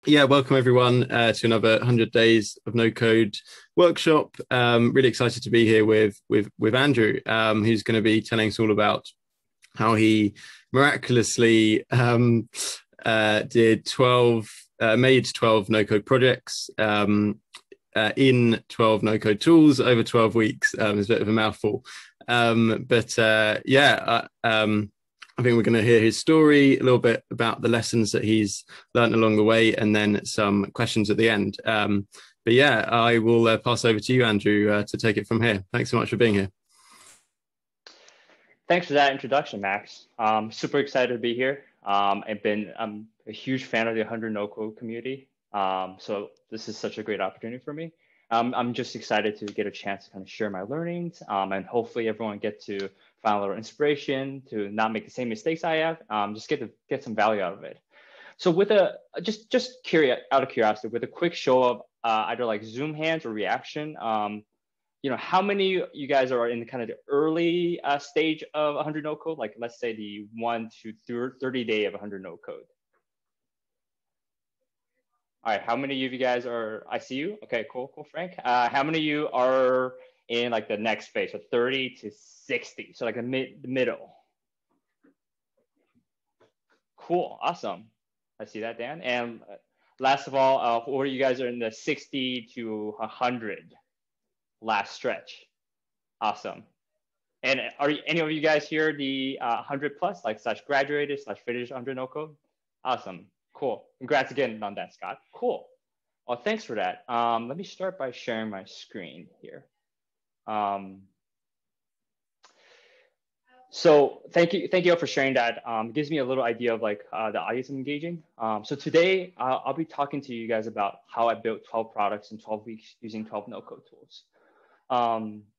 Yeah, welcome everyone to another 100 Days of No Code workshop. Really excited to be here with Andrew, who's going to be telling us all about how he miraculously did 12, made 12 no code projects in 12 no code tools over 12 weeks. It's a bit of a mouthful. I think we're going to hear his story, a little bit about the lessons that he's learned along the way, and then some questions at the end. I will pass over to you, Andrew, to take it from here. Thanks so much for being here. Thanks for that introduction, Max. Super excited to be here. I'm a huge fan of the 100 No Code community. So this is such a great opportunity for me. I'm just excited to get a chance to kind of share my learnings, and hopefully everyone get to find a little inspiration to not make the same mistakes I have. Just get some value out of it. So with out of curiosity, with a quick show of either like Zoom hands or reaction, how many of you guys are in kind of the early stage of 100 no code? Like let's say the 1 to 30 day of 100 no code. All right, how many of you guys are, I see you. Okay, cool, Frank. How many of you are in like the next phase, so 30 to 60, so like the middle? Cool, awesome. I see that, Dan. And last of all, who are you guys are in the 60 to 100 last stretch? Awesome. And are any of you guys here the 100 plus, like slash graduated slash finished 100 no code? Awesome. Cool. Congrats again on that, Scott. Cool. Well, thanks for that. Let me start by sharing my screen here. So thank you all for sharing that. It gives me a little idea of like the audience I'm engaging. So today I'll be talking to you guys about how I built 12 products in 12 weeks using 12 no-code tools.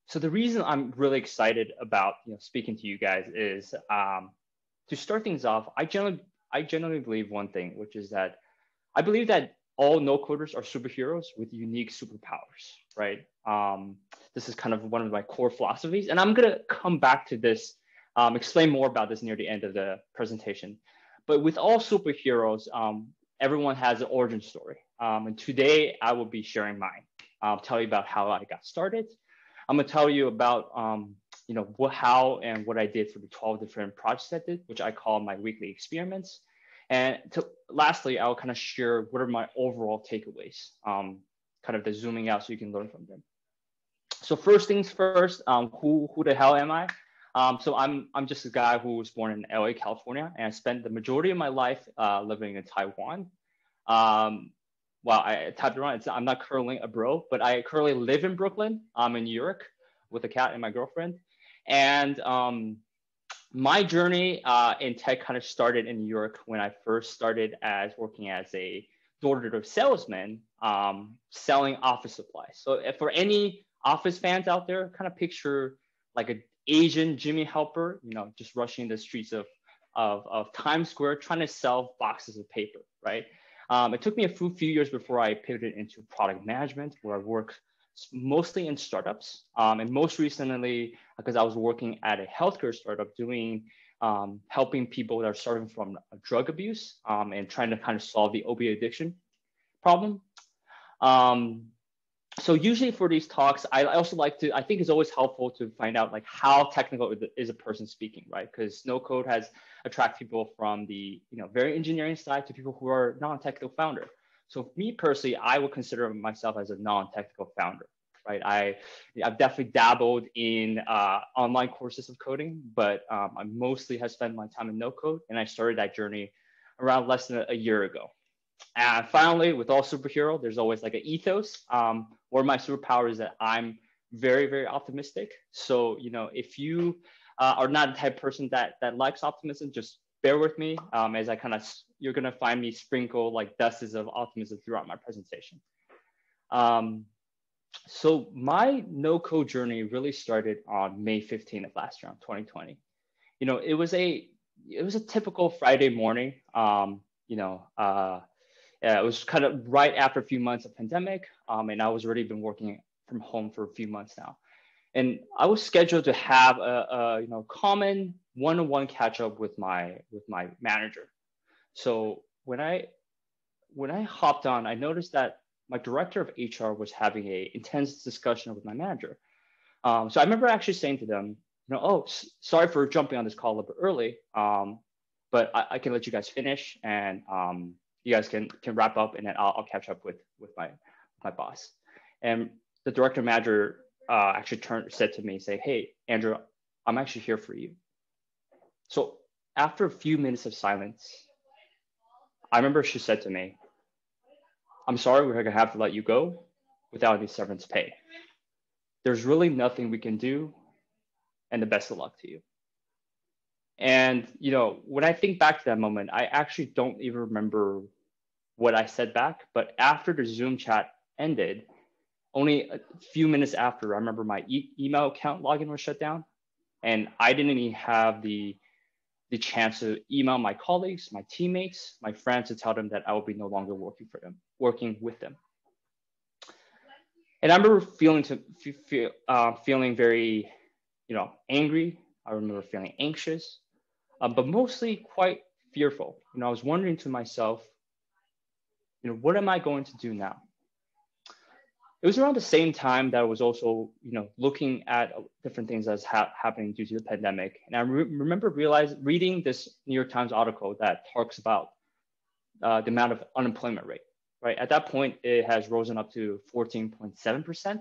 So the reason I'm really excited about speaking to you guys is to start things off. I generally believe one thing, which is that I believe that all no coders are superheroes with unique superpowers, right? This is kind of one of my core philosophies, and I'm gonna come back to this, explain more about this near the end of the presentation. But with all superheroes, everyone has an origin story, and today I will be sharing mine. I'll tell you about how I got started. I'm gonna tell you about how and what I did for the 12 different projects I did, which I call my weekly experiments. And lastly, I'll kind of share what are my overall takeaways, kind of the zooming out so you can learn from them. So first things first, who the hell am I? So I'm just a guy who was born in LA, California, and I spent the majority of my life living in Taiwan. Well, I typed it wrong. I'm not currently a bro, but I currently live in Brooklyn. I'm in New York with a cat and my girlfriend. And my journey in tech kind of started in New York when I first started as working as a door-to-door salesman, selling office supplies. So for any office fans out there, kind of picture like an Asian Jimmy Helper, just rushing the streets of Times Square trying to sell boxes of paper, right? It took me a few years before I pivoted into product management, where I work mostly in startups. And most recently, because I was working at a healthcare startup doing, helping people that are suffering from drug abuse and trying to kind of solve the opioid addiction problem. So usually for these talks, I also like to, I think it's always helpful to find out like how technical is a person speaking, right? Because no code has attracted people from the very engineering side to people who are non-technical founder. So me personally, I would consider myself as a non-technical founder, right? I've definitely dabbled in online courses of coding, but I mostly have spent my time in no code, and I started that journey around less than a year ago. And finally, with all superhero, there's always like an ethos. One of my superpowers is that I'm very, very optimistic. So, if you are not the type of person that likes optimism, just bear with me as you're gonna find me sprinkle like dusts of optimism throughout my presentation. So my no-code journey really started on May 15th of last year, 2020. It was a typical Friday morning. It was kind of right after a few months of pandemic, and I was already been working from home for a few months now. And I was scheduled to have a common one-on-one catch up with my manager. So when I when I hopped on, I noticed that my director of HR was having a intense discussion with my manager. So I remember actually saying to them, oh, sorry for jumping on this call a little bit early, but I can let you guys finish, and you guys can wrap up, and then I'll catch up with my boss. And the director manager actually said to me, say, hey, Andrew, I'm actually here for you. So after a few minutes of silence, I remember she said to me, I'm sorry, we're gonna have to let you go without any severance pay. There's really nothing we can do, and the best of luck to you. And when I think back to that moment, I actually don't even remember what I said back. But after the Zoom chat ended, only a few minutes after, I remember my email account login was shut down, and I didn't even have the chance to email my colleagues, my teammates, my friends to tell them that I will be no longer working with them. And I remember feeling very, angry. I remember feeling anxious, but mostly quite fearful. I was wondering to myself, what am I going to do now? It was around the same time that I was also, looking at different things that's happening due to the pandemic. And I remember reading this New York Times article that talks about the amount of unemployment rate, right? At that point, it has risen up to 14.7%,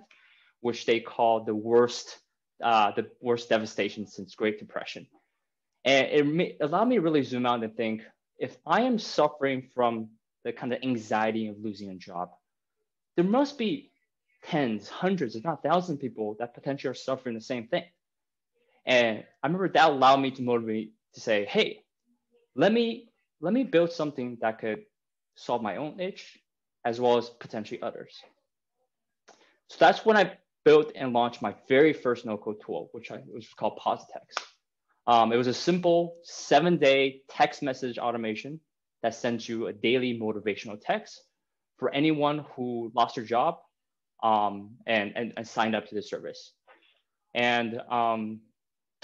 which they call the worst devastation since Great Depression. And it allowed me to really zoom out and think, if I am suffering from the kind of anxiety of losing a job, there must be tens, hundreds, if not thousands of people that potentially are suffering the same thing. And I remember that allowed me to motivate to say, hey, let me build something that could solve my own itch as well as potentially others. So that's when I built and launched my very first no-code tool, which was called Positex. It was a simple 7-day text message automation that sends you a daily motivational text for anyone who lost their job and signed up to the service. And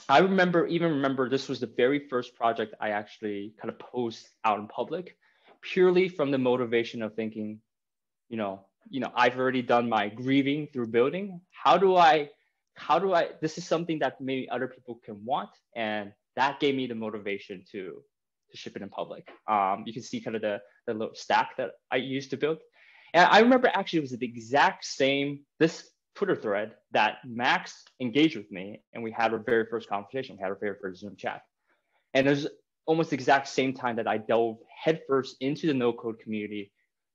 I remember this was the very first project I actually kind of posed out in public, purely from the motivation of thinking, I've already done my grieving through building. How do I, this is something that maybe other people can want. And that gave me the motivation to ship it in public. You can see kind of the little stack that I used to build. And I remember actually it was the exact same, this Twitter thread that Max engaged with me, and we had our very first conversation. We had our very first Zoom chat. And it was almost the exact same time that I dove headfirst into the no-code community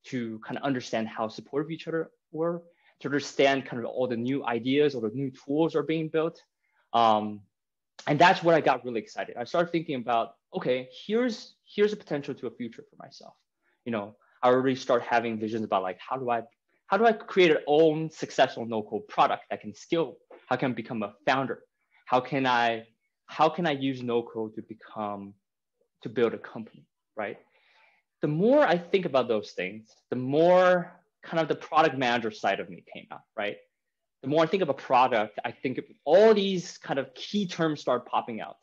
to kind of understand how supportive each other were, to understand kind of all the new ideas or the new tools are being built. And that's when I got really excited. I started thinking about, okay, here's a potential to a future for myself. I already start having visions about like, how do I create an own successful no-code product that can scale? How can I become a founder? How can I use no-code to build a company, right? The more I think about those things, the more kind of the product manager side of me came out, right? The more I think of a product, I think of all these kind of key terms start popping out.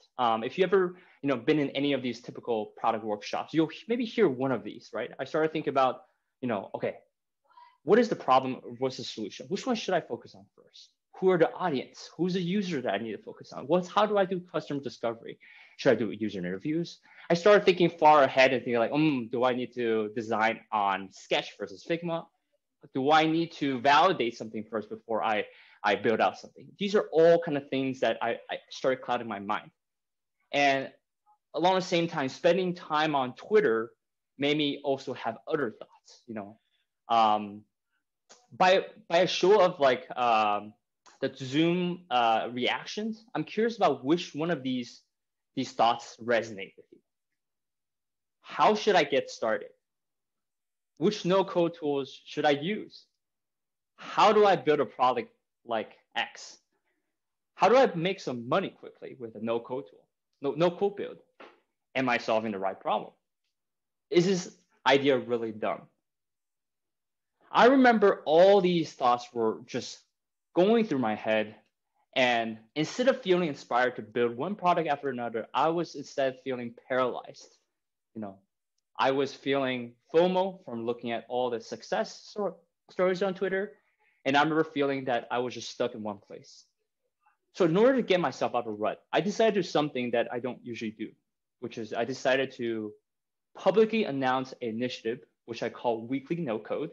If you ever, been in any of these typical product workshops, you'll maybe hear one of these, right? I started thinking about, okay, what is the problem? What's the solution? Which one should I focus on first? Who are the audience? Who's the user that I need to focus on? How do I do customer discovery? Should I do user interviews? I started thinking far ahead and thinking like, do I need to design on Sketch versus Figma? Do I need to validate something first before I build out something? These are all kind of things that I started clouding my mind. And along the same time, spending time on Twitter made me also have other thoughts. By a show of like the Zoom reactions, I'm curious about which one of these thoughts resonate with you. How should I get started? Which no-code tools should I use? How do I build a product like X? How do I make some money quickly with a no-code tool? No-code build. Am I solving the right problem? Is this idea really dumb? I remember all these thoughts were just going through my head, and instead of feeling inspired to build one product after another, I was instead feeling paralyzed. I was feeling FOMO from looking at all the stories on Twitter. And I remember feeling that I was just stuck in one place. So in order to get myself out of a rut, I decided to do something that I don't usually do, which is I decided to publicly announce an initiative, which I call Weekly No Code.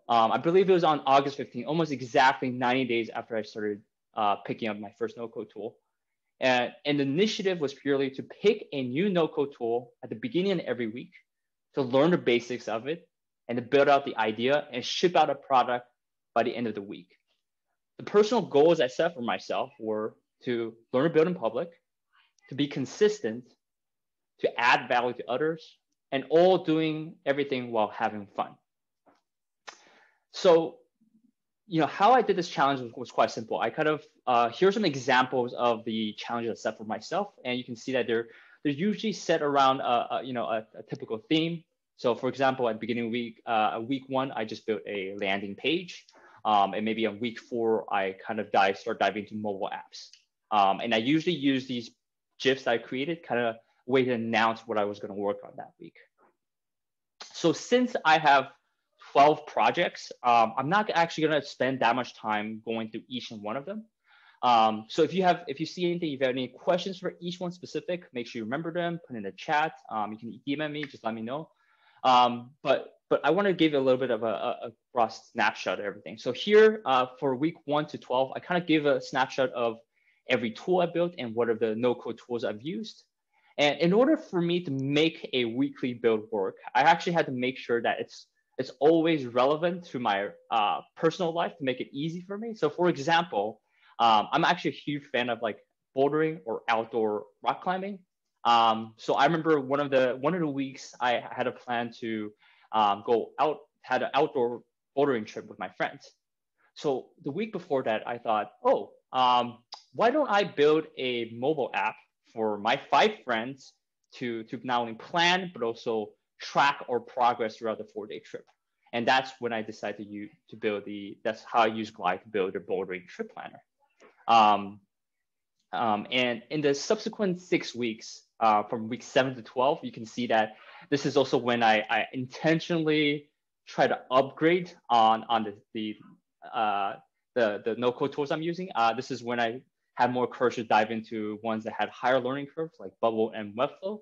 I believe it was on August 15th, almost exactly 90 days after I started picking up my first no-code tool. And the initiative was purely to pick a new no-code tool at the beginning of every week to learn the basics of it and to build out the idea and ship out a product by the end of the week. The personal goals I set for myself were to learn to build in public, to be consistent, to add value to others, and all doing everything while having fun. So, how I did this challenge was quite simple. I kind of, here's some examples of the challenges I set for myself. And you can see that they're usually set around a typical theme. So for example, at the beginning of week 1, I just built a landing page. And maybe on week 4, I kind of start diving into mobile apps. And I usually use these GIFs that I created, kind of way to announce what I was going to work on that week. So since I have 12 projects, I'm not actually going to spend that much time going through each and one of them. So if you see anything, if you have any questions for each one specific, make sure you remember them, put in the chat. You can DM me, just let me know. But I want to give you a little bit of a raw snapshot of everything. So here for week 1 to 12, I kind of give a snapshot of every tool I built and what are the no-code tools I've used. And in order for me to make a weekly build work, I actually had to make sure that it's always relevant to my personal life to make it easy for me. So for example, I'm actually a huge fan of like bouldering or outdoor rock climbing. So I remember one of the weeks I had a plan to had an outdoor bouldering trip with my friends. So the week before that, I thought, why don't I build a mobile app for my 5 friends to not only plan, but also track our progress throughout the 4-day trip. And that's when I decided to build that's how I use Glide to build a bouldering trip planner. And in the subsequent 6 weeks, from week 7 to 12, you can see that this is also when I intentionally try to upgrade on the no-code tools I'm using. This is when I had more courage to dive into ones that had higher learning curves like Bubble and Webflow.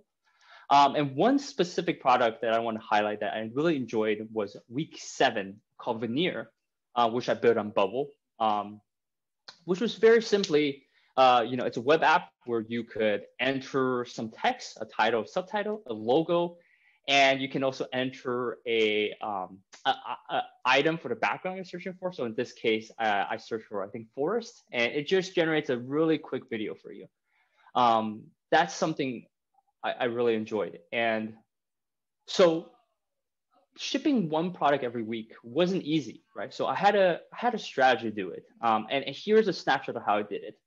And one specific product that I want to highlight that I really enjoyed was week 7 called Veneer, which I built on Bubble, which was very simply, it's a web app where you could enter some text, a title, subtitle, a logo, and you can also enter a item for the background you're searching for. So in this case, I searched for, I think, forest, and it just generates a really quick video for you. That's something I really enjoyed. And so shipping one product every week wasn't easy, right? So I had a strategy to do it. And here's a snapshot of how I did it.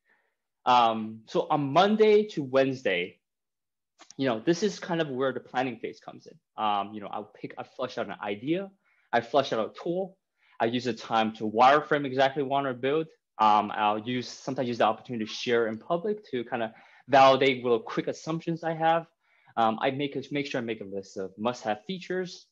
So on Monday to Wednesday, this is kind of where the planning phase comes in. I flesh out an idea, I flesh out a tool, I use the time to wireframe exactly what I want to build. I'll sometimes use the opportunity to share in public to kind of validate little quick assumptions I have. I make sure I make a list of must-have features.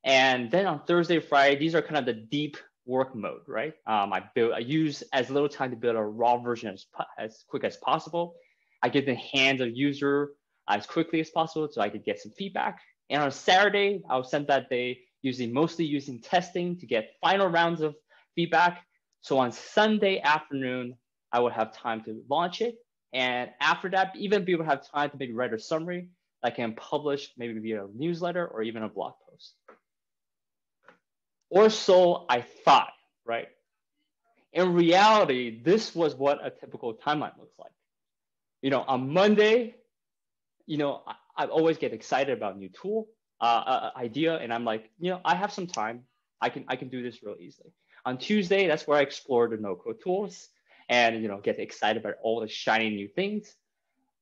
And then on Thursday, Friday, these are kind of the deep work mode, right? I use as little time to build a raw version as quick as possible. I get the hands of user as quickly as possible so I could get some feedback. And on Saturday, I'll spend that day mostly using testing to get final rounds of feedback. So on Sunday afternoon, I would have time to launch it. And after that, even be able to have time to maybe write a summary that I can publish maybe via a newsletter or even a blog post. Or so I thought, right? In reality, this was what a typical timeline looks like. On Monday, I always get excited about a new tool, idea, and I'm like, I have some time. I can do this real easily. On Tuesday, that's where I explore the no-code tools and get excited about all the shiny new things.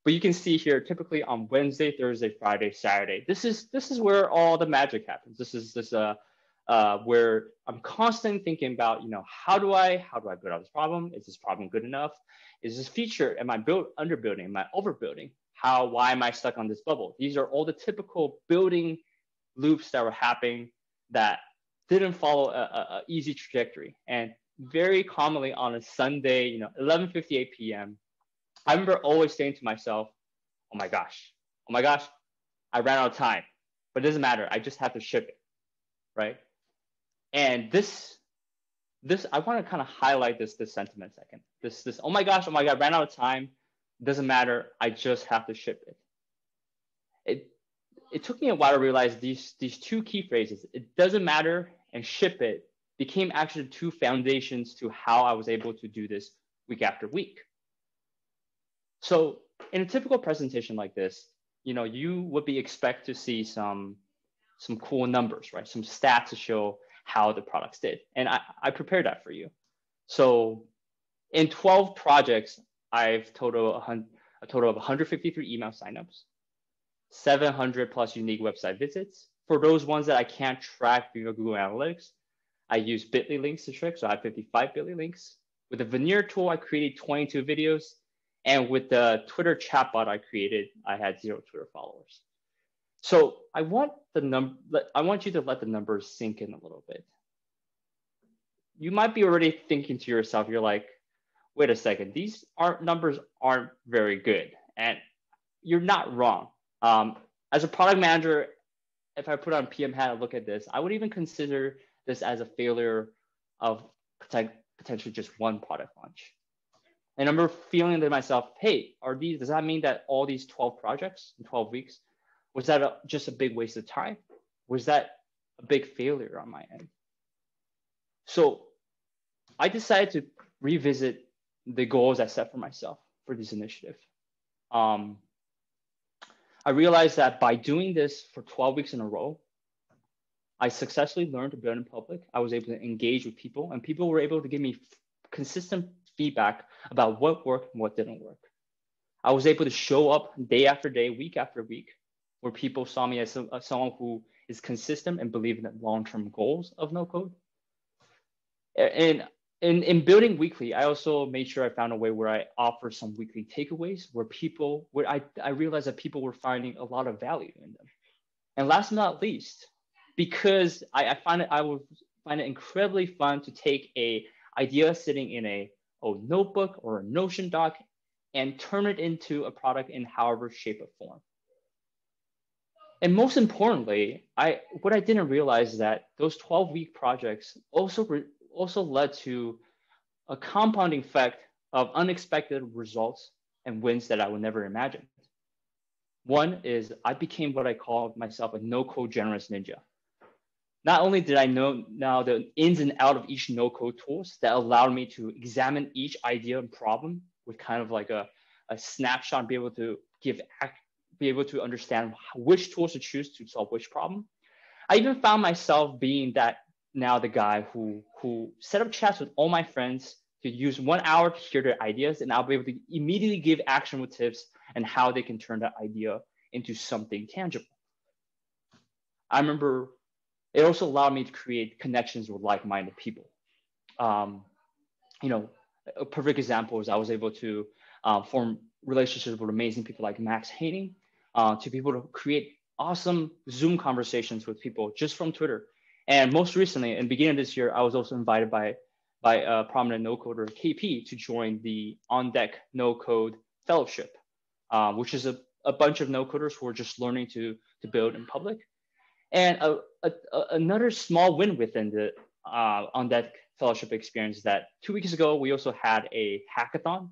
But you can see here, typically on Wednesday, Thursday, Friday, Saturday, this is where all the magic happens. This is where I'm constantly thinking about, how do I build out this problem? Is this problem good enough? Is this feature, am I underbuilding? Am I overbuilding? Why am I stuck on this bubble? These are all the typical building loops that were happening that didn't follow a easy trajectory. And very commonly on a Sunday, 11:58 p.m., I remember always saying to myself, oh my gosh, I ran out of time, but it doesn't matter. I just have to ship it, right? And this, I want to kind of highlight this sentiment a second. This, oh my God, ran out of time. Doesn't matter. I just have to ship it. It took me a while to realize these two key phrases, it doesn't matter and ship it, became actually two foundations to how I was able to do this week after week. So in a typical presentation like this, you would be expect to see some cool numbers, right? Some stats to show how the products did. And I prepared that for you. So in 12 projects, I've a total of 153 email signups, 700 plus unique website visits. For those ones that I can't track via Google Analytics, I use Bitly links to track. So I have 55 Bitly links. With the Veneer tool, I created 22 videos. And with the Twitter chatbot I created, I had 0 Twitter followers. So I want you to let the numbers sink in a little bit. You might be already thinking to yourself, you're like, wait a second, these numbers aren't very good. And you're not wrong. As a product manager, if I put on PM hat and look at this, I would even consider this as a failure of potentially just one product launch. And I remember feeling to myself, hey, does that mean that all these 12 projects in 12 weeks, was that just a big waste of time? Was that a big failure on my end? So I decided to revisit the goals I set for myself for this initiative. I realized that by doing this for 12 weeks in a row, I successfully learned to build in public. I was able to engage with people, and people were able to give me consistent feedback about what worked and what didn't work. I was able to show up day after day, week after week, where people saw me as someone who is consistent and believe in the long-term goals of no code. And in building weekly, I also made sure I found a way where I offer some weekly takeaways where I realized that people were finding a lot of value in them. And last but not least, because I would find it incredibly fun to take a idea sitting in a notebook or a Notion doc and turn it into a product in however shape or form. And most importantly, what I didn't realize is that those 12-week projects also led to a compounding effect of unexpected results and wins that I would never imagine. One is I became what I call myself a no-code generous ninja. Not only did I know now the ins and outs of each no-code tools that allowed me to examine each idea and problem with kind of like a snapshot and be able to understand which tools to choose to solve which problem. I even found myself being the guy who set up chats with all my friends to use 1 hour to hear their ideas, and I'll be able to immediately give actionable tips and how they can turn that idea into something tangible. I remember it also allowed me to create connections with like-minded people. A perfect example is I was able to form relationships with amazing people like Max Hayning, to be able to create awesome Zoom conversations with people just from Twitter. And most recently, in the beginning of this year, I was also invited by a prominent no-coder, KP, to join the On Deck No Code Fellowship, which is a bunch of no-coders who are just learning to build in public. And another small win within the On Deck Fellowship experience is that 2 weeks ago, we also had a hackathon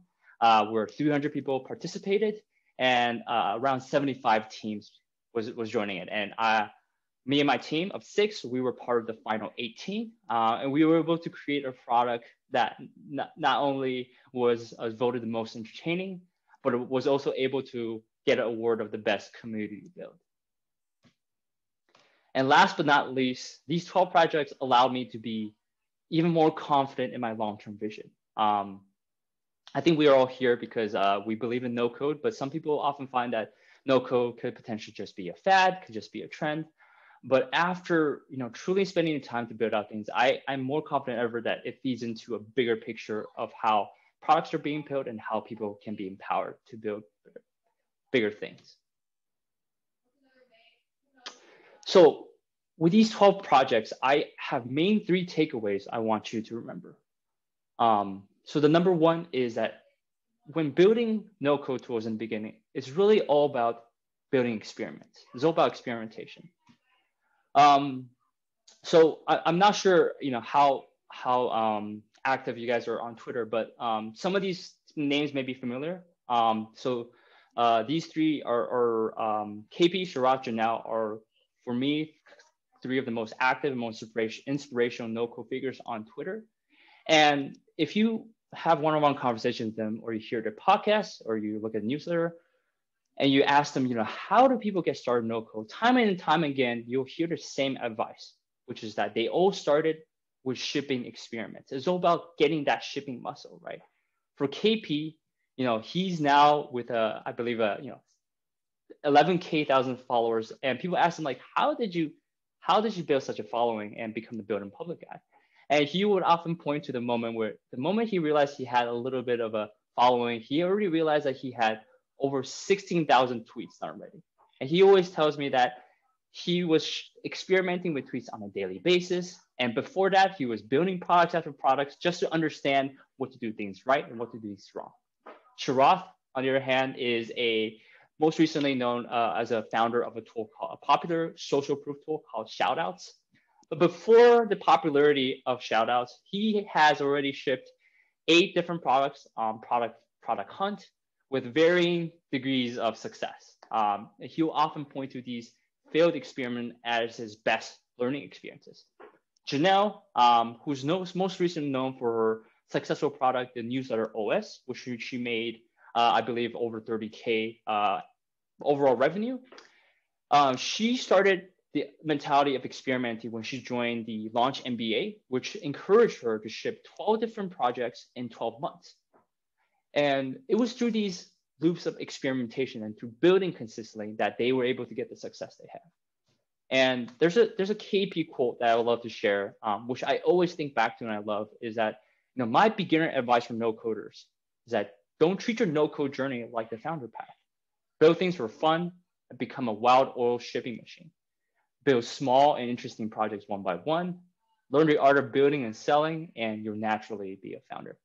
where 300 people participated, and around 75 teams was joining it. And me and my team of 6, we were part of the final 18, and we were able to create a product that not only was voted the most entertaining, but it was also able to get an award of the best community build. And last but not least, these 12 projects allowed me to be even more confident in my long-term vision. I think we are all here because we believe in no code, but some people often find that no code could potentially just be a fad, could just be a trend. But after truly spending the time to build out things, I'm more confident ever that it feeds into a bigger picture of how products are being built and how people can be empowered to build bigger things. So with these 12 projects, I have main three takeaways I want you to remember. So the number one is that when building no-code tools in the beginning, it's really all about building experiments. It's all about experimentation. So I'm not sure, how active you guys are on Twitter, but some of these names may be familiar. So these three are KP, Sharath, Janelle are, for me, three of the most active and most inspirational no-code figures on Twitter. And if you have one-on-one conversations with them, or you hear their podcasts, or you look at the newsletter, and you ask them, how do people get started no code? Time and time again, you'll hear the same advice, which is that they all started with shipping experiments. It's all about getting that shipping muscle, right? For KP, he's now with I believe 11,000 followers, and people ask him like, how did you build such a following and become the build in public guy? And he would often point to the moment he realized he had a little bit of a following, he already realized that he had over 16,000 tweets already. And he always tells me that he was experimenting with tweets on a daily basis. And before that, he was building products after products just to understand what to do things right and what to do things wrong. Sharath, on the other hand, is most recently known as a founder of a popular social proof tool called Shoutouts. But before the popularity of Shoutouts, he has already shipped 8 different products on Product Hunt with varying degrees of success. He'll often point to these failed experiments as his best learning experiences. Janelle, who's most recently known for her successful product, the newsletter OS, which she made, I believe, over 30K overall revenue. She started the mentality of experimenting when she joined the Launch MBA, which encouraged her to ship 12 different projects in 12 months. And it was through these loops of experimentation and through building consistently that they were able to get the success they have. And there's a KP quote that I would love to share, which I always think back to and I love, is that my beginner advice for no coders is that don't treat your no code journey like the founder path. Build things for fun and become a wild oil shipping machine. Build small and interesting projects one by one. Learn the art of building and selling, and you'll naturally be a founder.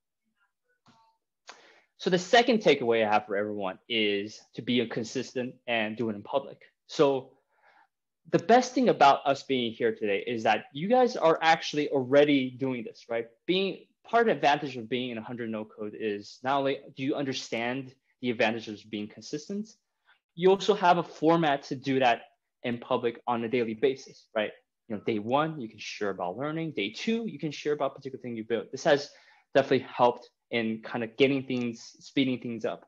So the second takeaway I have for everyone is to be consistent and do it in public. So the best thing about us being here today is that you guys are actually already doing this, right? Part of the advantage of being in 100 no code is not only do you understand the advantages of being consistent, you also have a format to do that in public on a daily basis, right? Day one, you can share about learning. Day two, you can share about a particular thing you built. This has definitely helped in kind of speeding things up.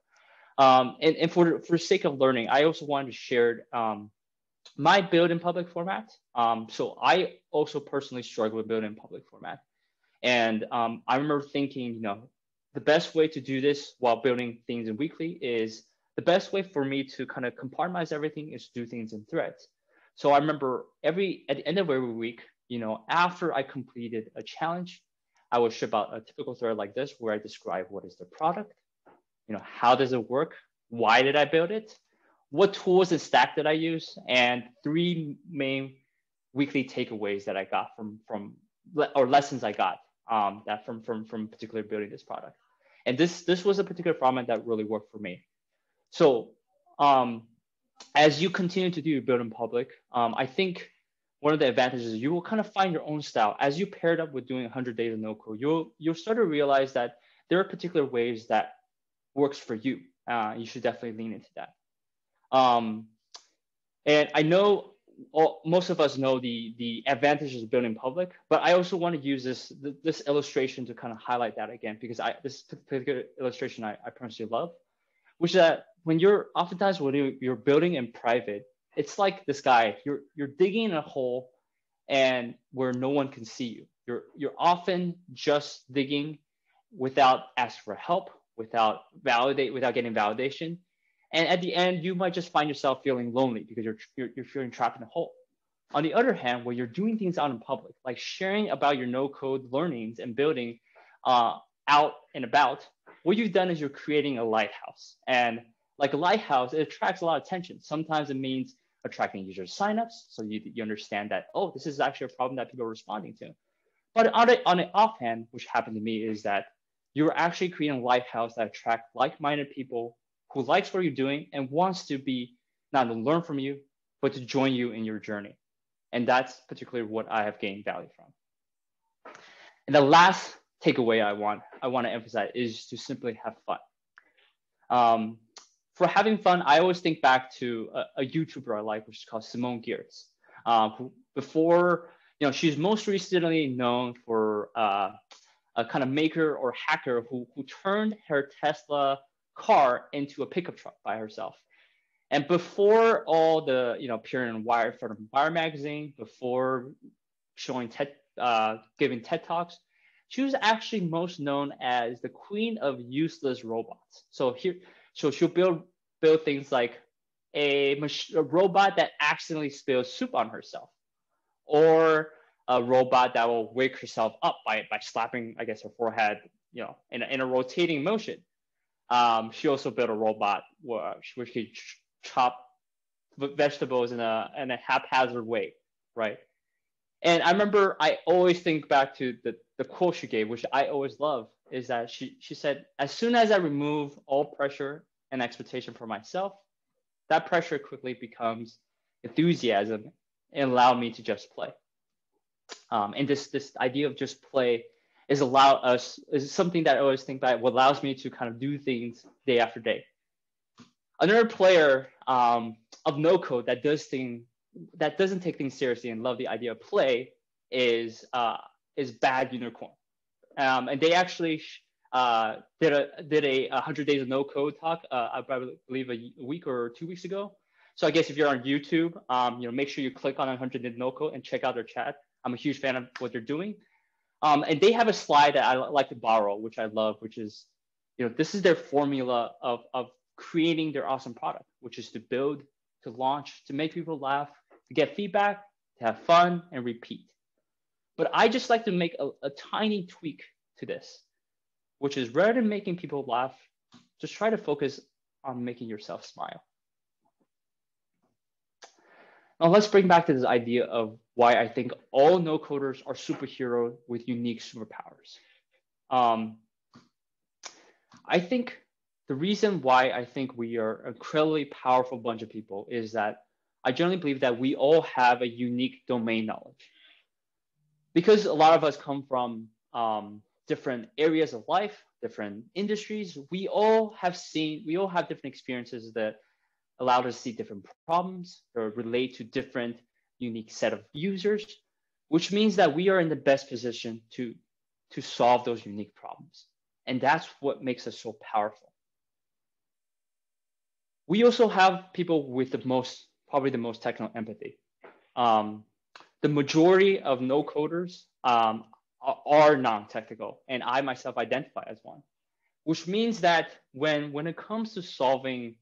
And for sake of learning, I also wanted to share my build in public format. So I also personally struggle with building in public format. And I remember thinking, the best way to do this while building things in weekly is the best way for me to kind of compartmentalize everything is to do things in threads. So I remember at the end of every week, after I completed a challenge, I would ship out a typical thread like this where I describe what is the product, how does it work, why did I build it, what tools and stack did I use, and 3 main weekly takeaways that I got or lessons I got that from particularly building this product. And this was a particular format that really worked for me. So as you continue to do build in public, I think one of the advantages is you will kind of find your own style. As you pair it up with doing 100 days of no code, you'll start to realize that there are particular ways that works for you. You should definitely lean into that. And I know most of us know the advantages of building in public, but I also want to use this illustration to kind of highlight that again, because this particular illustration I personally love, which is that when you're building in private, it's like this guy, you're digging a hole and where no one can see you. You're often just digging without asking for help, without getting validation. And at the end, you might just find yourself feeling lonely because you're feeling trapped in a hole. On the other hand, when you're doing things out in public, like sharing about your no-code learnings and building out and about, what you've done is you're creating a lighthouse. And like a lighthouse, it attracts a lot of attention. Sometimes it means attracting user signups. So you understand that, oh, this is actually a problem that people are responding to. But on the offhand, which happened to me, is that you're actually creating a lighthouse that attract like-minded people who likes what you're doing and wants to be not to learn from you, but to join you in your journey. And that's particularly what I have gained value from. And the last takeaway I want to emphasize is to simply have fun. For having fun, I always think back to a YouTuber I like, which is called Simone Giertz. Who before, she's most recently known for a kind of maker or hacker who turned her Tesla car into a pickup truck by herself. And before all the, appearing in front of Wire magazine, before showing giving TED Talks, she was actually most known as the queen of useless robots. So she'll build things like a robot that accidentally spills soup on herself, or a robot that will wake herself up by slapping, I guess, her forehead, in a rotating motion. She also built a robot which could chop vegetables in a haphazard way, right? And I remember I always think back to the quote she gave, which I always love, is that she said, as soon as I remove all pressure and expectation for myself, that pressure quickly becomes enthusiasm and allow me to just play. And this idea of just play is something that I always think about, what allows me to kind of do things day after day. Another player of no code that doesn't take things seriously and love the idea of play is Bad Unicorn. And they actually did a 100 days of no code talk, I believe a week or 2 weeks ago. So I guess if you're on YouTube, make sure you click on 100 days no code and check out their chat. I'm a huge fan of what they're doing. And they have a slide that I like to borrow, which I love, which is, this is their formula of creating their awesome product, which is to build, to launch, to make people laugh, to get feedback, to have fun, and repeat. But I just like to make a tiny tweak to this, which is, rather than making people laugh, just try to focus on making yourself smile. Now let's bring back to this idea of why I think all no coders are superheroes with unique superpowers. I think the reason why I think we are an incredibly powerful bunch of people is that I generally believe that we all have a unique domain knowledge. Because a lot of us come from different areas of life, different industries, we all have different experiences that allow us to see different problems or relate to different unique set of users, which means that we are in the best position to solve those unique problems. And that's what makes us so powerful. We also have people with probably the most technical empathy. The majority of no coders are non-technical, and I myself identify as one, which means that when it comes to solving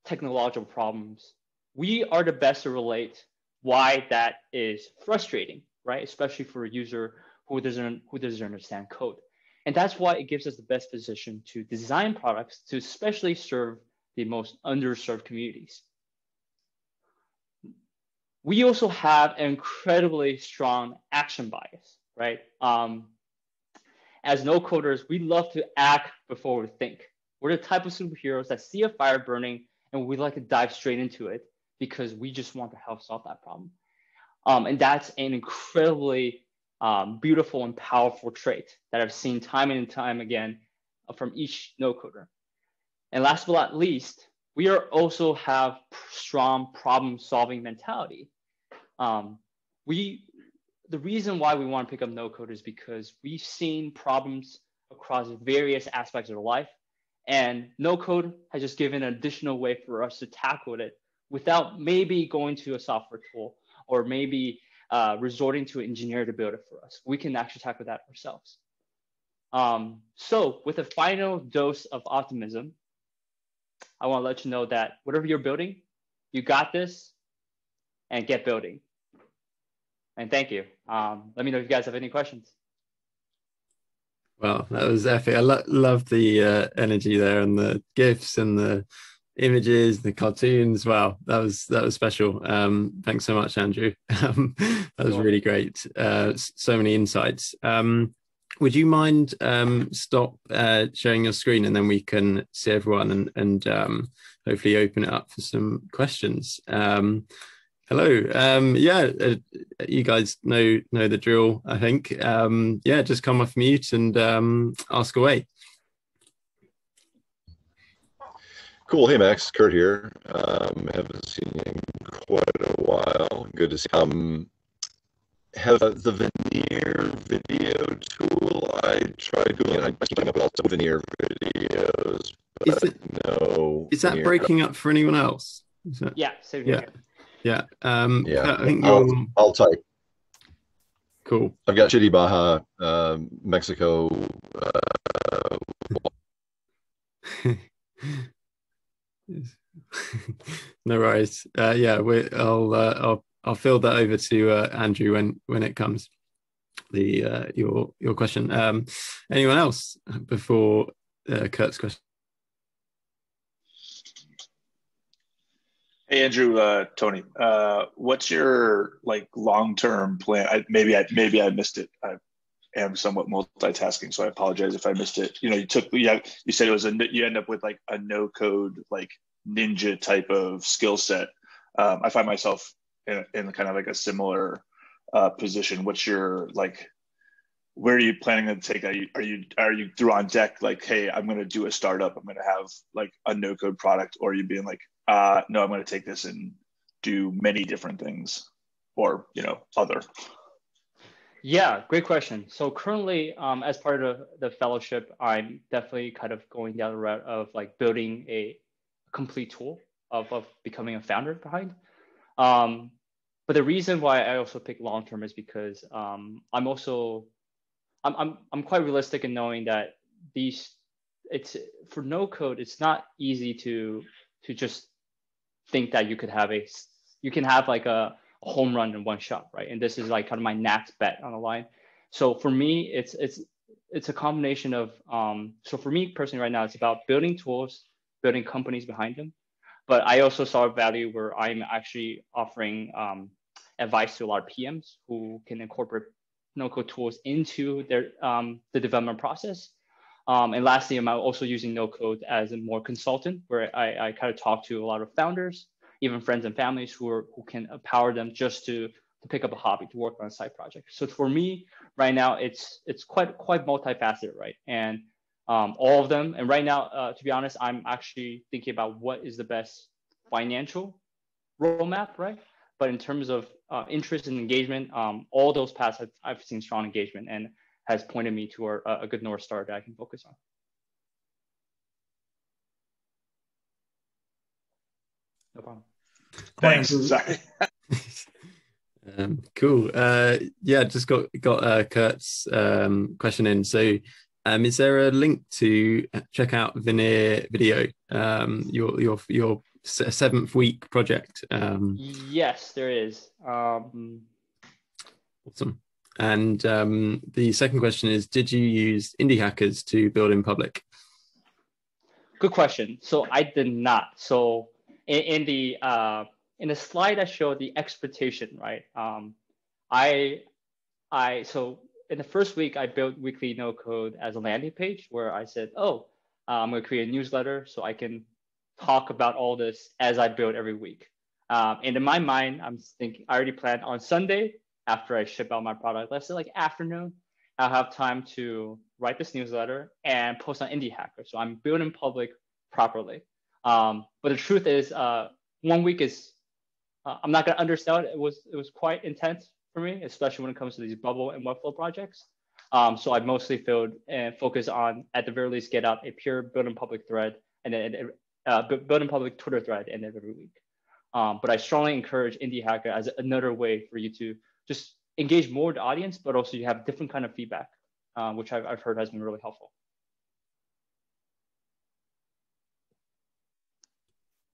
technological problems, we are the best to relate why that is frustrating, right? Especially for a user who doesn't understand code. And that's why it gives us the best position to design products to especially serve the most underserved communities. We also have an incredibly strong action bias, right? As no coders, we love to act before we think. We're the type of superheroes that see a fire burning and we like to dive straight into it because we just want to help solve that problem. And that's an incredibly beautiful and powerful trait that I've seen time and time again from each no coder. And last but not least, we also have strong problem-solving mentality. The reason why we want to pick up no code is because we've seen problems across various aspects of our life, and no code has just given an additional way for us to tackle it without maybe going to a software tool or maybe resorting to an engineer to build it for us. We can actually tackle that ourselves. So with a final dose of optimism, I want to let you know that whatever you're building, you got this, and get building. And thank you. Let me know if you guys have any questions. Well, that was epic. I love the energy there and the gifs and the images, the cartoons. Wow, that was special. Thanks so much, Andrew. That was really great. So many insights. Would you mind stop sharing your screen, and then we can see everyone and hopefully open it up for some questions. Hello. Yeah, you guys know the drill, I think. Yeah, just come off mute and ask away. Cool. Hey, Max. Kurt here. Haven't seen you in quite a while. Good to see you. Have the veneer video tool. I tried doing it. I keep up with lots of veneer videos, but is that breaking up for anyone else? Yeah, same here. Yeah. Yeah. I think I'll type. Cool. I've got Chitty Baja, Mexico. No worries. Yeah, I'll fill that over to Andrew when it comes. Your question. Anyone else before Kurt's question? Hey Andrew, Tony, what's your long-term plan? Maybe I missed it. I am somewhat multitasking, so I apologize if I missed it. You said it was you end up with a no-code ninja type of skill set. I find myself in kind of a similar position. What's your where are you planning to take that? Are you through on deck hey, I'm going to do a startup, I'm going to have a no-code product, or are you being no, I'm going to take this and do many different things, or other? Yeah, great question. So currently, as part of the fellowship, I'm definitely kind of going down the route of building a complete tool of becoming a founder behind. But the reason why I also pick long term is because I'm quite realistic in knowing that it's for no code, it's not easy to just think that you can have a home run in one shot, right? And this is kind of my next bet on the line. So for me, it's a combination of so for me personally right now, it's about building tools, building companies behind them. But I also saw a value where I'm actually offering advice to a lot of PMs who can incorporate no-code tools into their the development process. And lastly, I'm also using no-code as a more consultant, where I kind of talk to a lot of founders, even friends and families who can empower them just to pick up a hobby, to work on a side project. So for me right now, it's quite multifaceted, right? And all of them. And right now, to be honest, I'm actually thinking about what is the best financial roadmap, right? But in terms of interest and engagement, all those paths I've seen strong engagement and has pointed me to a good North Star that I can focus on. No problem. Thanks. Sorry. Cool. Yeah, just got Kurt's question in. So, is there a link to check out Veneer Video, your 7th week project? Yes, there is. Awesome. And the second question is, did you use indie hackers to build in public? Good question. So I did not. So in the slide I showed the expectation, right? So in the first week, I built weekly no code as a landing page where I said, I'm going to create a newsletter so I can talk about all this as I build every week. And in my mind, I'm thinking I already planned on Sunday after I ship out my product, let's say afternoon, I'll have time to write this newsletter and post on Indie Hacker. So I'm building public properly. But the truth is, 1 week is, I'm not going to undersell it. It was quite intense for me, especially when it comes to these bubble and Webflow projects. So I mostly focus on, at the very least, get out a pure building public thread and then building public Twitter thread and then every week. But I strongly encourage Indie Hacker as another way for you to just engage more with the audience, but also you have different kind of feedback, which I've heard has been really helpful.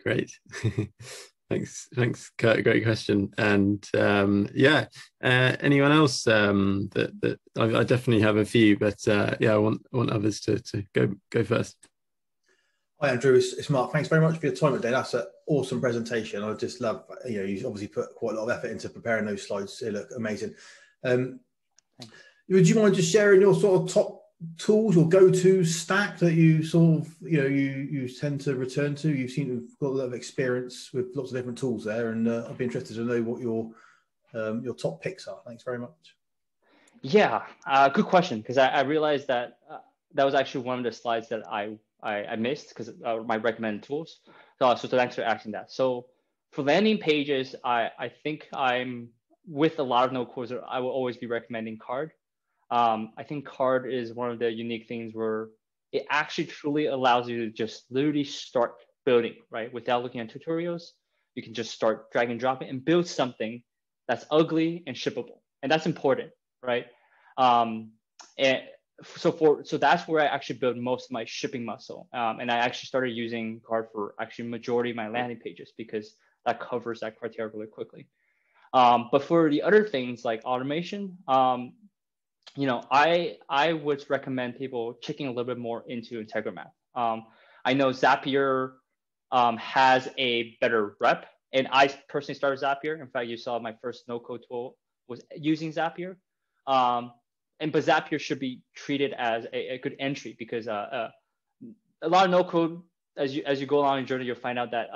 Great. Thanks, Kurt. Great question. And anyone else that I definitely have a few, but I want others to go first. Hi, Andrew. It's Mark. Thanks very much for your time today. That's an awesome presentation. I just love, you obviously put quite a lot of effort into preparing those slides. They look amazing. Would you mind just sharing your sort of top tools or go-to stack that you sort of, you tend to return to? You seem to have got a lot of experience with lots of different tools there, and I'd be interested to know what your top picks are. Thanks very much. Yeah, good question, because I realized that that was actually one of the slides that I missed, because my recommended tools. So thanks for asking that. So for landing pages, I think I'm with a lot of no codes, I will always be recommending Card. I think Card is one of the unique things where it actually truly allows you to just literally start building, right? Without looking at tutorials, you can just start drag and dropping and build something that's ugly and shippable. And that's important, right? And so that's where I actually build most of my shipping muscle. And I actually started using Card for actually majority of my landing pages, because that covers that criteria really quickly. But for the other things like automation, I would recommend people checking a little bit more into Integromat. I know Zapier has a better rep, and I personally started Zapier. In fact, you saw my first no-code tool was using Zapier. But Zapier should be treated as a good entry, because a lot of no-code, as you go along your journey, you'll find out that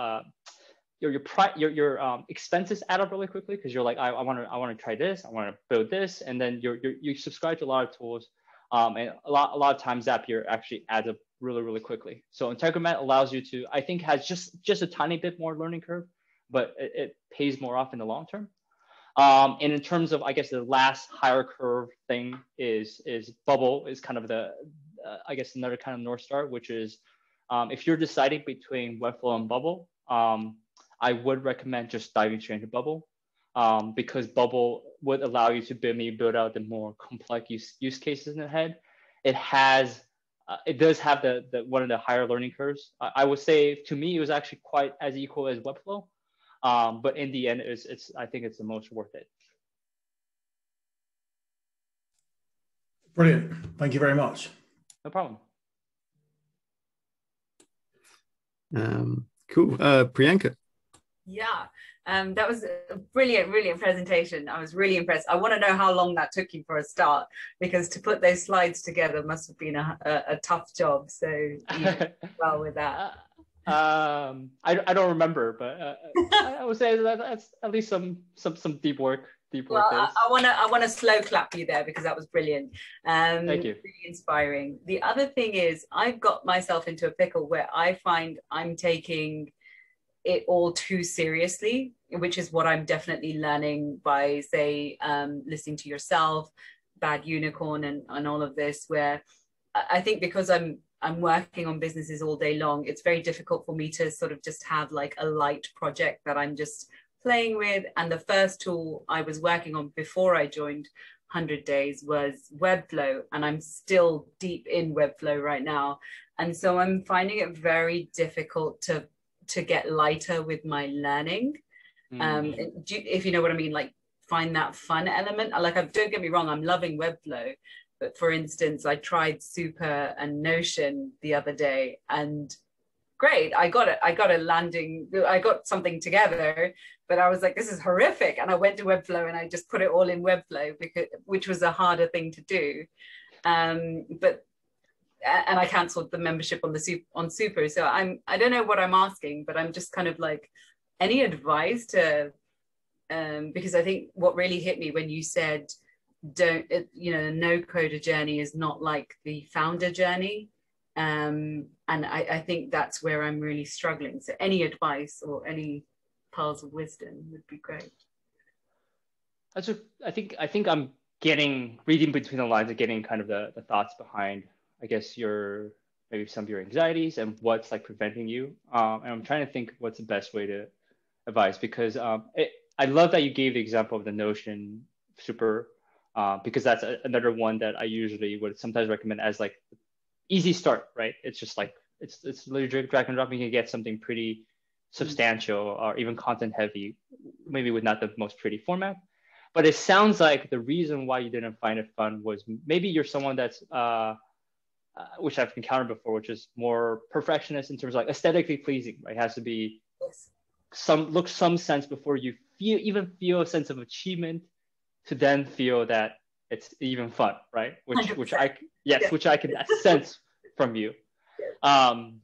your expenses add up really quickly, because you're like, I want to try this, I want to build this, and then you subscribe to a lot of tools, and a lot of times Zapier actually adds up really, really quickly. So Integromat allows you to, I think, has just a tiny bit more learning curve, but it pays more off in the long term. And in terms of, I guess, the last higher curve thing is Bubble is kind of the I guess another kind of North Star, which is if you're deciding between Webflow and Bubble, I would recommend just diving straight into Bubble, because Bubble would allow you to build out the more complex use cases in the head. It does have the one of the higher learning curves. I would say, to me, it was actually quite as equal as Webflow, but in the end, I think it's the most worth it. Brilliant. Thank you very much. No problem. Cool. Priyanka. Yeah, that was a brilliant presentation. I was really impressed. I want to know how long that took you for a start, because to put those slides together must have been a tough job. So you did well with that. I don't remember, but I would say that's at least some deep work. Well, I want to slow clap you there, because that was brilliant. Thank you. Really inspiring. The other thing is, I've got myself into a pickle where I find I'm taking it all too seriously, which is what I'm definitely learning by, say, listening to yourself, Bad Unicorn, and all of this, where I think because I'm working on businesses all day long, it's very difficult for me to sort of just have like a light project that I'm just playing with. And the first tool I was working on before I joined 100 Days was Webflow, and I'm still deep in Webflow right now. And so I'm finding it very difficult to get lighter with my learning. If you know what I mean, like find that fun element. Like, don't get me wrong, I'm loving Webflow, but for instance, I tried Super and Notion the other day, and great, I got something together, but I was like, this is horrific. And I went to Webflow and I just put it all in Webflow, which was a harder thing to do. And I cancelled the membership on Super. So I don't know what I'm asking, but I'm just kind of like, any advice to, because I think what really hit me when you said, the no-coder journey is not like the founder journey. And I think that's where I'm really struggling. So any advice or any pearls of wisdom would be great. I think I'm reading between the lines and getting kind of the thoughts behind, I guess, maybe some of your anxieties and what's like preventing you. And I'm trying to think what's the best way to advise, because I love that you gave the example of the Notion Super, because that's another one that I usually would sometimes recommend as like easy start, right? It's just like, it's literally drag and drop. You can get something pretty substantial or even content heavy, maybe with not the most pretty format. But it sounds like the reason why you didn't find it fun was maybe you're someone that's which I've encountered before, which is more perfectionist in terms of like aesthetically pleasing. Right? It has to be some sense before you feel a sense of achievement, to then feel that it's even fun, right? Which I can sense from you. And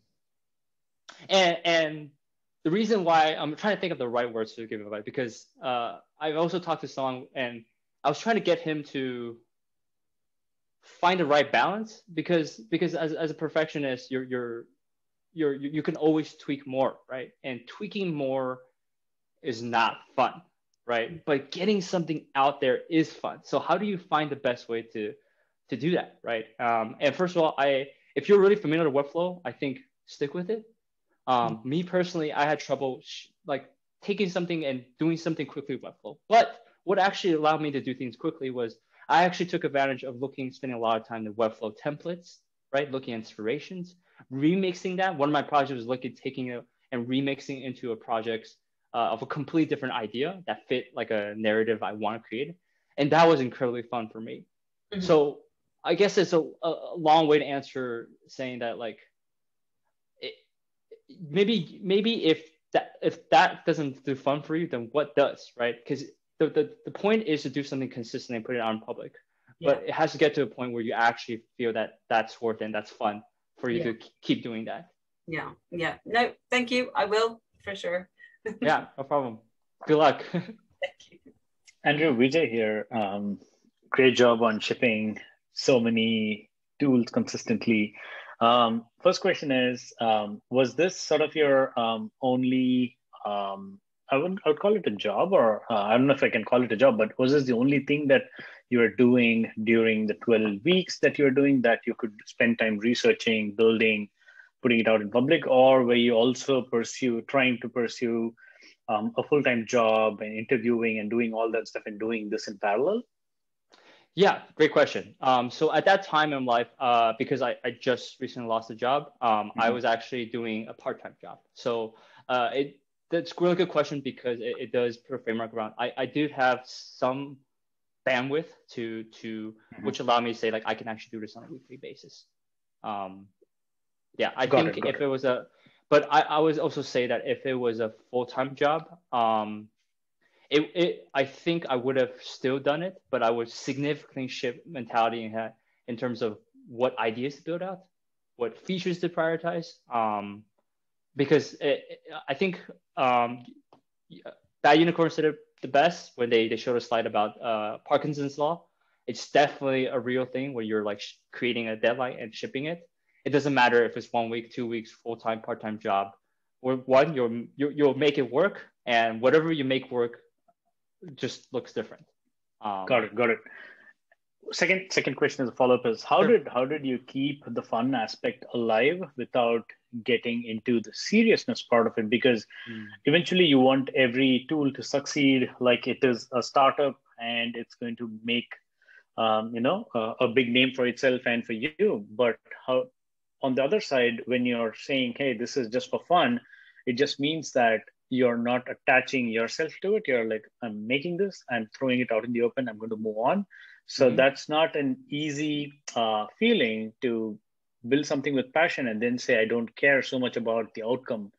the reason why I'm trying to think of the right words to give advice, because I've also talked to Song, and I was trying to get him to find the right balance, because as a perfectionist, you can always tweak more, right? And tweaking more is not fun, right? But getting something out there is fun. So how do you find the best way to do that, right? And first of all, if you're really familiar with Webflow, I think stick with it. Me personally, I had trouble like taking something and doing something quickly with Webflow. But what actually allowed me to do things quickly was I actually took advantage of spending a lot of time in Webflow templates, right? Looking at inspirations, remixing that. One of my projects was taking it and remixing into a project of a completely different idea that fit like a narrative I want to create. And that was incredibly fun for me. Mm-hmm. So I guess it's a long way to answer, saying that like, maybe if that doesn't do fun for you, then what does, right? Because the point is to do something consistent and put it out in public. But it has to get to a point where you actually feel that that's worth it and that's fun for you to keep doing that. Yeah. No, thank you. I will, for sure. Yeah, no problem. Good luck. Thank you. Andrew, Vijay here. Great job on shipping so many tools consistently. First question is, was this sort of your only, I would call it a job, or I don't know if I can call it a job, but was this the only thing that you were doing during the 12 weeks that you were doing, that you could spend time researching, building, putting it out in public, or were you also trying to pursue a full-time job and interviewing and doing all that stuff and doing this in parallel? Yeah, great question. So at that time in life, because I just recently lost a job, I was actually doing a part-time job. So that's a really good question, because it does put a framework around. I did have some bandwidth to which allowed me to say like I can actually do this on a weekly basis. I think if it was but I would also say that if it was a full-time job, I think I would have still done it, but I would significantly shift mentality in terms of what ideas to build out, what features to prioritize. Because I think Bad Unicorns did it the best when they showed a slide about Parkinson's law. It's definitely a real thing where you're like creating a deadline and shipping it. It doesn't matter if it's 1 week, 2 weeks, full-time, part-time job. Or one, you'll make it work, and whatever you make work just looks different. Got it. Second question as a follow-up is, how did you keep the fun aspect alive without getting into the seriousness part of it? Because eventually you want every tool to succeed, like it is a startup and it's going to make a big name for itself and for you. But how, on the other side, when you're saying, hey, this is just for fun, it just means that you're not attaching yourself to it. You're like, I'm making this, I'm throwing it out in the open, I'm going to move on. So that's not an easy feeling to build something with passion and then say, I don't care so much about the outcome.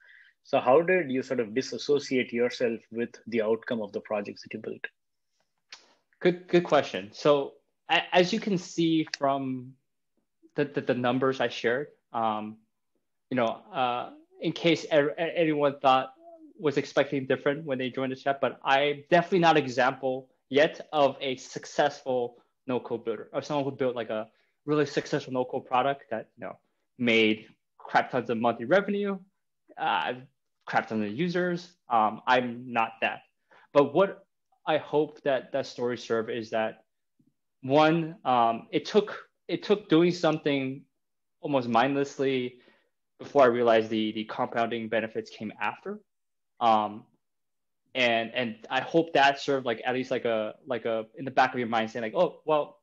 So how did you sort of disassociate yourself with the outcome of the projects that you built? Good question. So as you can see from the numbers I shared, in case anyone was expecting different when they joined the chat, but I'm definitely not an example yet of a successful no-code builder, or someone who built like a really successful no-code product that made crap tons of monthly revenue, crap tons of users. I'm not that. But what I hope that story serve is that, one, it took doing something almost mindlessly before I realized the compounding benefits came after. And I hope that served like at least like a in the back of your mind saying like, oh, well,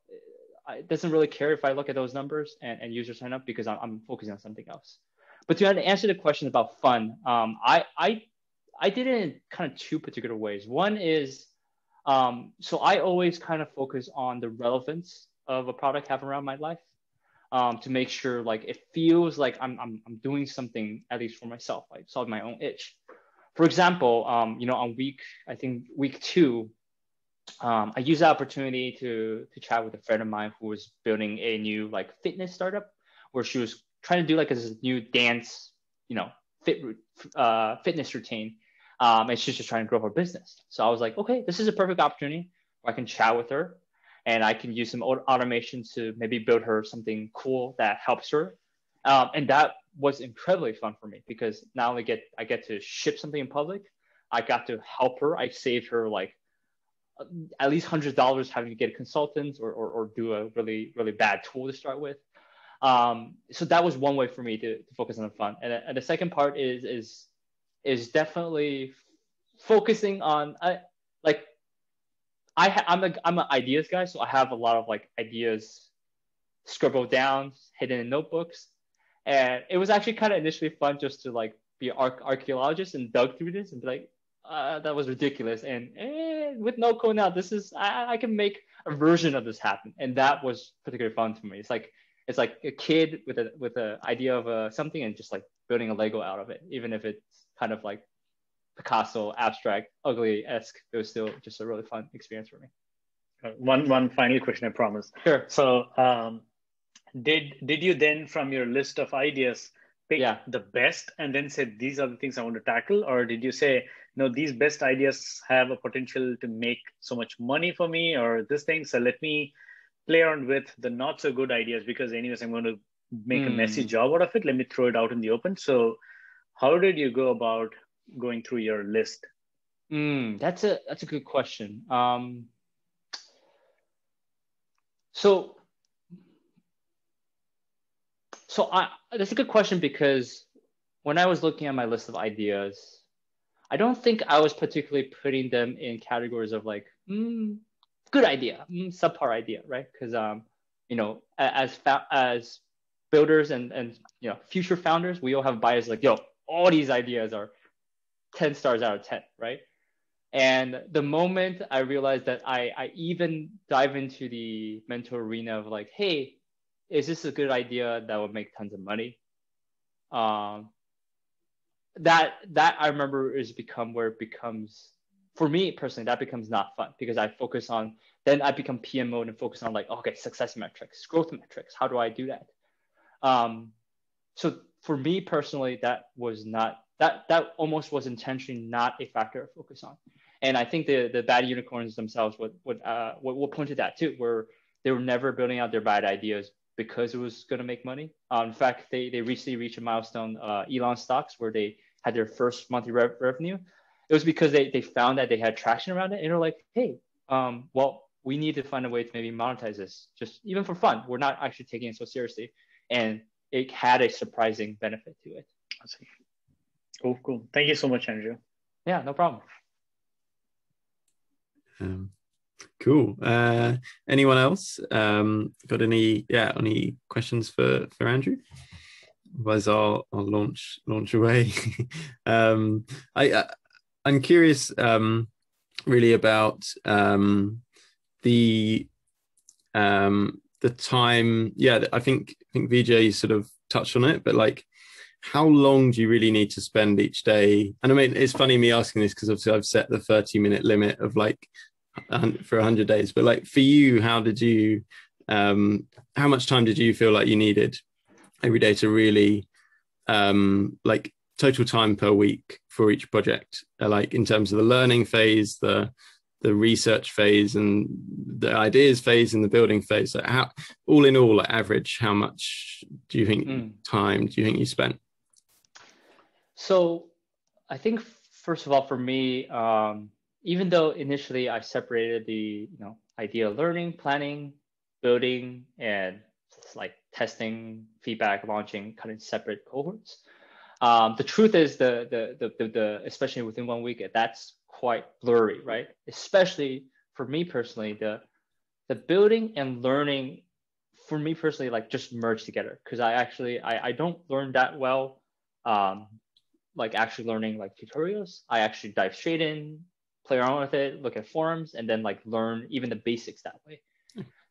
it doesn't really care if I look at those numbers and users sign up, because I'm focusing on something else. But to answer the question about fun, I did it in kind of two particular ways. One is, so I always kind of focus on the relevance of a product I have around my life. to make sure like it feels like I'm doing something at least for myself, like solve my own itch. For example, on week 2, I used the opportunity to chat with a friend of mine who was building a new like fitness startup where she was trying to do like this new dance, fitness routine. And she's just trying to grow her business. So I was like, okay, this is a perfect opportunity where I can chat with her and I can use some automation to maybe build her something cool that helps her. And that was incredibly fun for me because not only I get to ship something in public, I got to help her. I saved her like at least $100 having to get consultants or do a really, really bad tool to start with. So that was one way for me to focus on the fun. And the second part is definitely focusing on I'm an ideas guy, so I have a lot of like ideas scribbled down, hidden in notebooks, and it was actually kind of initially fun just to like be an archaeologist and dug through this and be like, that was ridiculous, and with no code now, this is I can make a version of this happen, and that was particularly fun to me. It's like a kid with a idea of something and just like building a Lego out of it, even if it's kind of like Picasso, abstract, ugly-esque. It was still just a really fun experience for me. One final question, I promise. Sure. So, did you then, from your list of ideas, pick the best and then say these are the things I want to tackle, or did you say no, these best ideas have a potential to make so much money for me, or this thing, so let me play around with the not so good ideas because anyways I'm going to make a messy job out of it. Let me throw it out in the open. So, how did you go about going through your list? That's a good question. So that's a good question because when I was looking at my list of ideas, I don't think I was particularly putting them in categories of like good idea, subpar idea, right? Because as builders and future founders, we all have bias like, all these ideas are 10 stars out of 10, right? And the moment I realized that I even dive into the mental arena of like, hey, is this a good idea that would make tons of money? That I remember is become where it becomes, for me personally, that becomes not fun because I focus on, then I become PM mode and focus on like, okay, success metrics, growth metrics. How do I do that? So for me personally, that was not, that almost was intentionally not a factor to focus on. And I think the bad unicorns themselves would point to that too, where they were never building out their bad ideas because it was going to make money. In fact, they recently reached a milestone, Elon stocks, where they had their first monthly revenue. It was because they found that they had traction around it, and they're like, hey, well, we need to find a way to maybe monetize this, just even for fun. We're not actually taking it so seriously, and it had a surprising benefit to it. Cool. Thank you so much, Andrew. Yeah, no problem. Cool. Anyone else got any questions for Andrew? Otherwise, I'll launch away. I'm curious really about the time. Yeah, I think Vijay sort of touched on it, but like, how long do you really need to spend each day? And I mean, it's funny me asking this because obviously I've set the 30-minute limit of like for 100 days, but like for you, how much time did you feel like you needed every day to really like total time per week for each project, like in terms of the learning phase, the research phase, and the ideas phase, and the building phase? Like how, all in all, like average, how much do you think time do you think you spent? So I think first of all, for me, even though initially I separated the idea learning, planning, building, and like testing, feedback, launching kind of separate cohorts. The truth is the especially within 1 week, that's quite blurry, right? Especially for me personally, the building and learning for me personally like just merge together because I don't learn that well. Like actually learning like tutorials, I actually dive straight in, play around with it, look at forums, and then like learn even the basics that way.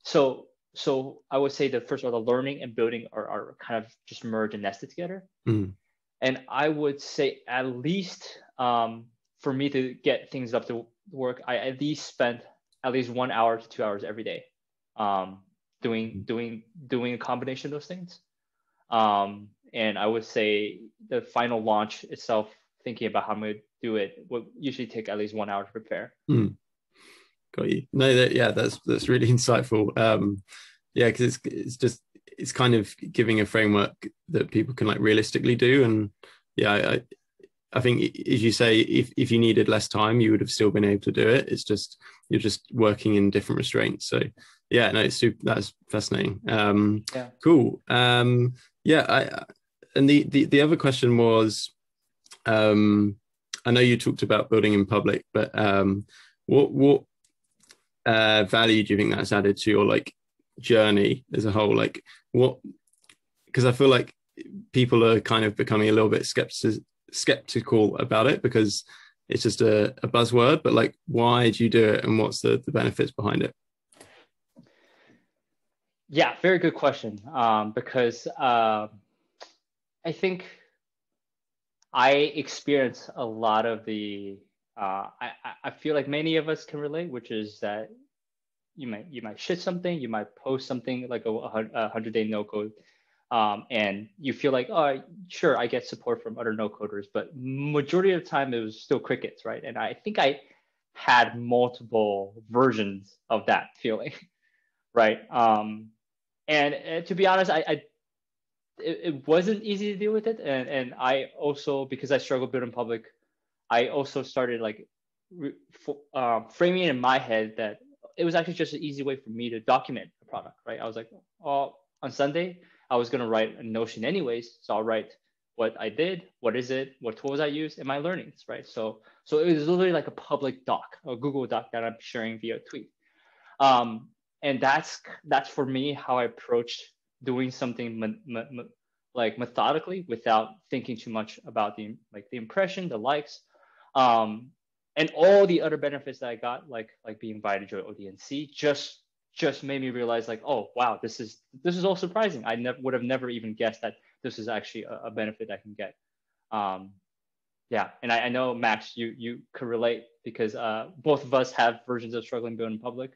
So so I would say that first of all, the learning and building are kind of just merged and nested together. And I would say at least for me to get things up to work, I at least spent at least 1 hour to 2 hours every day doing a combination of those things. And I would say the final launch itself, thinking about how I'm going to do it, would usually take at least 1 hour to prepare. Got you. No, that's really insightful. Yeah, because it's kind of giving a framework that people can like realistically do. And yeah, I think, as you say, if you needed less time, you would have still been able to do it. It's just you're just working in different restraints. So yeah, no, it's super. That's fascinating. Cool. Yeah, and the other question was, I know you talked about building in public, but what value do you think that's added to your like journey as a whole? Like what? Because I feel like people are kind of becoming a little bit skeptical about it because it's just a buzzword. But like, why do you do it, and what's the benefits behind it? Yeah, very good question. Because I think I experience a lot of the. I feel like many of us can relate, which is that you might shit something, you might post something like a 100-day no code, and you feel like, oh, sure, I get support from other no coders, but majority of the time it was still crickets, right? And I think I had multiple versions of that feeling, right? And to be honest, it wasn't easy to deal with it, and I also, because I struggle building public, I also started like framing it in my head that it was actually just an easy way for me to document the product, right? I was like, oh, on Sunday, I was going to write a Notion anyways. So I'll write what I did, what is it, what tools I use, and my learnings, right? So it was literally like a public doc, a Google doc that I'm sharing via tweet. And that's for me how I approached doing something like methodically without thinking too much about the impression, the likes, and all the other benefits that I got, like being invited to ODNC, just made me realize like, oh wow, this is all surprising. I would have never even guessed that this is actually a benefit I can get. Yeah, and I know Max, you could relate because both of us have versions of struggling building in public.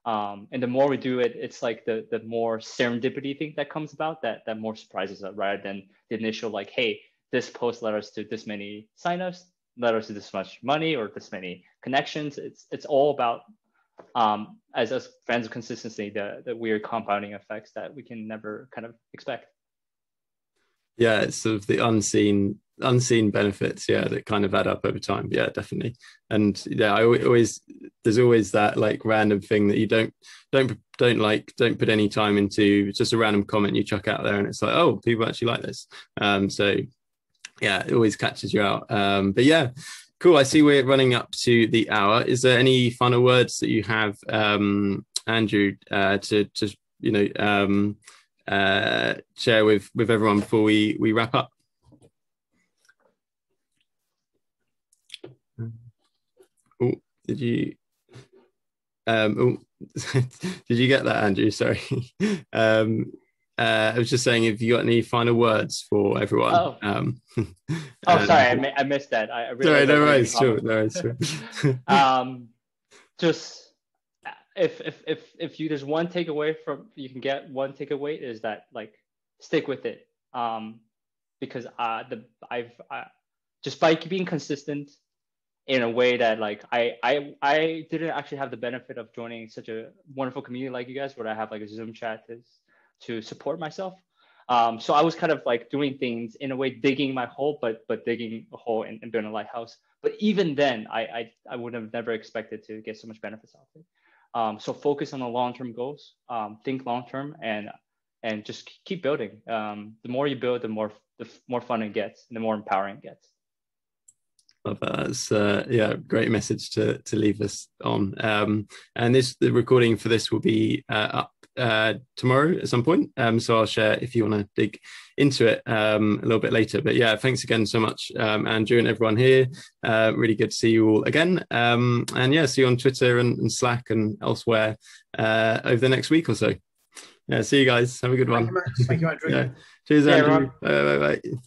And the more we do it, it's like the more serendipity thing that comes about that more surprises us rather than the initial like, hey, this post led us to this many signups, led us to this much money or this many connections. It's all about as fans of consistency, the weird compounding effects that we can never kind of expect. Yeah, it's sort of the unseen benefits, yeah, that kind of add up over time. Yeah, definitely. And yeah, there's always that like random thing that you don't put any time into. It's just a random comment you chuck out there and it's like, oh, people actually like this. So yeah, it always catches you out. But yeah, cool. I see we're running up to the hour. Is there any final words that you have, Andrew, to share with everyone before we wrap up? Oh, did you did you get that, Andrew? Sorry. I was just saying, if you got any final words for everyone. Sorry, I missed that. Sorry, no worries. Sure, no worries. Sure. Just if there's one takeaway you can get one takeaway is that like stick with it, because I've just by being consistent in a way that like I didn't actually have the benefit of joining such a wonderful community like you guys, where I have like a Zoom chat to support myself. So I was kind of like doing things in a way, digging my hole, but digging a hole and building a lighthouse. But even then, I would have never expected to get so much benefits out of it. So focus on the long-term goals, think long-term, and just keep building. The more you build, the more fun it gets, and the more empowering it gets. Love that. That's great message to leave us on. And the recording for this will be up tomorrow at some point. So I'll share if you want to dig into it a little bit later. But yeah, thanks again so much, Andrew and everyone here. Really good to see you all again. And yeah, see you on Twitter and Slack and elsewhere over the next week or so. Yeah, see you guys. Have a good one. Thank you, Max. Thank you, Andrew. Yeah. Cheers, Yeah, Andrew. everyone. Bye, bye, bye.